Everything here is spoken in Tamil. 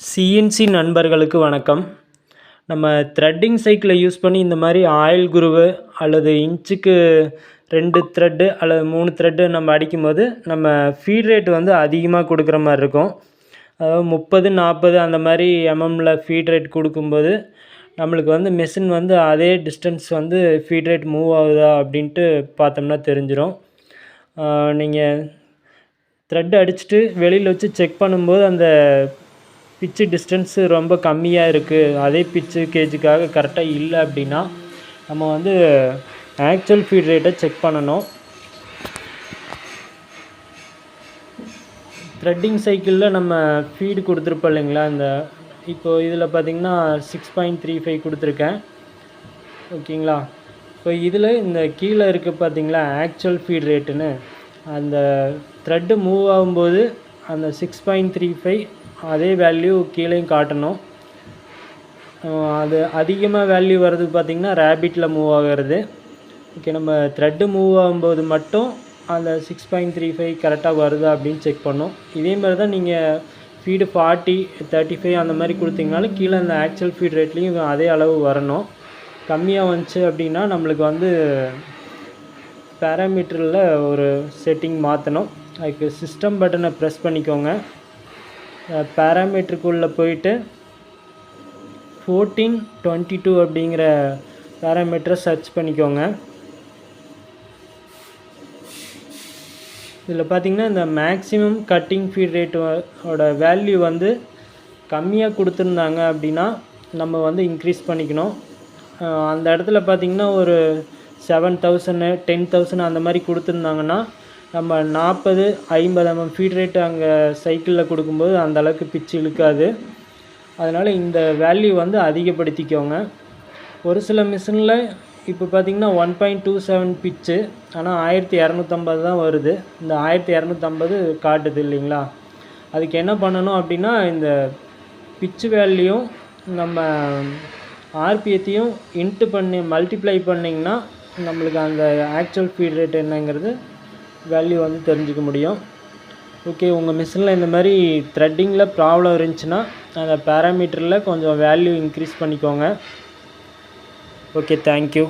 சிஎன்சி நண்பர்களுக்கு வணக்கம். நம்ம த்ரெட்டிங் சைக்கிளை யூஸ் பண்ணி இந்த மாதிரி ஆயில் குருவு அல்லது இன்ச்சுக்கு 2 த்ரெட்டு அல்லது 3 த்ரெட்டு நம்ம அடிக்கும்போது நம்ம ஃபீட் ரேட் வந்து அதிகமாக கொடுக்குற மாதிரி இருக்கும். அதாவது 30-40 அந்த மாதிரி எம்எம்மில் ஃபீட் ரேட் கொடுக்கும்போது நம்மளுக்கு வந்து மெஷின் வந்து அதே டிஸ்டன்ஸ் வந்து ஃபீட் ரேட் மூவ் ஆகுதா அப்படின்ட்டு பார்த்தோம்னா தெரிஞ்சிடும். நீங்கள் த்ரெட் அடிச்சுட்டு வெளியில் வச்சு செக் பண்ணும்போது அந்த பிச்சு டிஸ்டன்ஸு ரொம்ப கம்மியாக இருக்குது, அதே பிச்சு கேஜுக்காக கரெக்டாக இல்லை அப்படின்னா நம்ம வந்து ஆக்சுவல் ஃபீட் ரேட்டை செக் பண்ணணும். த்ரெட்டிங் சைக்கிளில் நம்ம ஃபீடு கொடுத்துருப்போம் இல்லைங்களா, இந்த இப்போது இதில் பார்த்திங்கன்னா 6.35 கொடுத்துருக்கேன், ஓகேங்களா. இப்போ இதில் இந்த கீழே இருக்குது பார்த்திங்களா ஆக்சுவல் ஃபீட் ரேட்டுன்னு, அந்த த்ரெட்டு மூவ் ஆகும்போது அந்த 6.35 அதே வேல்யூ கீழேயும் காட்டணும். அது அதிகமாக வேல்யூ வர்றது பார்த்திங்கன்னா ரேபிட்டில் மூவ் ஆகிறது. ஓகே, நம்ம த்ரெட்டு மூவ் ஆகும்போது மட்டும் அந்த 6.35 கரெக்டாக வருதா அப்படின்னு செக் பண்ணோம். இதே மாதிரி தான் நீங்கள் ஃபீடு 40-35 அந்த மாதிரி கொடுத்தீங்கனாலும் கீழே அந்த ஆக்சுவல் ஃபீட் ரேட்லேயும் அதே அளவு வரணும். கம்மியாக வந்துச்சு அப்படின்னா நம்மளுக்கு வந்து பேராமீட்டரில் ஒரு செட்டிங் மாற்றணும். அதுக்கு சிஸ்டம் பட்டனை ப்ரெஸ் பண்ணிக்கோங்க. பேராமீட்டருக்குள்ளே போயிட்டு 1422 அப்படிங்கிற பேராமீட்டரை சர்ச் பண்ணிக்கோங்க. இதில் பார்த்திங்கன்னா இந்த மேக்ஸிமம் கட்டிங் ஃபீட் ரேட்டோட வேல்யூ வந்து கம்மியாக கொடுத்துருந்தாங்க அப்படின்னா நம்ம வந்து இன்க்ரீஸ் பண்ணிக்கணும். அந்த இடத்துல பார்த்திங்கன்னா ஒரு 7,000 10,000 அந்த மாதிரி கொடுத்துருந்தாங்கன்னா நம்ம 40-50 ஃபீட் ரேட்டு அங்கே சைக்கிளில் கொடுக்கும்போது அந்த அளவுக்கு பிச்சு இழுக்காது. அதனால் இந்த வேல்யூ வந்து அதிகப்படுத்திக்கோங்க. ஒரு சில மிஷினில் இப்போ பார்த்திங்கன்னா 1.27 பிச்சு, ஆனால் 1250 தான் வருது. இந்த 1250 காட்டுது இல்லைங்களா. அதுக்கு என்ன பண்ணணும் அப்படின்னா இந்த பிச்சு வேல்யூ நம்ம ஆர்பிஎத்தையும் இன்ட்டு பண்ணி மல்டிப்ளை பண்ணிங்கன்னா நம்மளுக்கு அந்த ஆக்சுவல் ஃபீட் ரேட் என்னங்கிறது வேல்யூ வந்து தெரிஞ்சுக்க முடியும். ஓகே, உங்கள் மிஷினில் இந்த மாதிரி த்ரெட்டிங்கில் ப்ராப்ளம் இருந்துச்சுன்னா அந்த பேராமீட்டரில் கொஞ்சம் வேல்யூ இன்க்ரீஸ் பண்ணிக்கோங்க. Okay, thank you.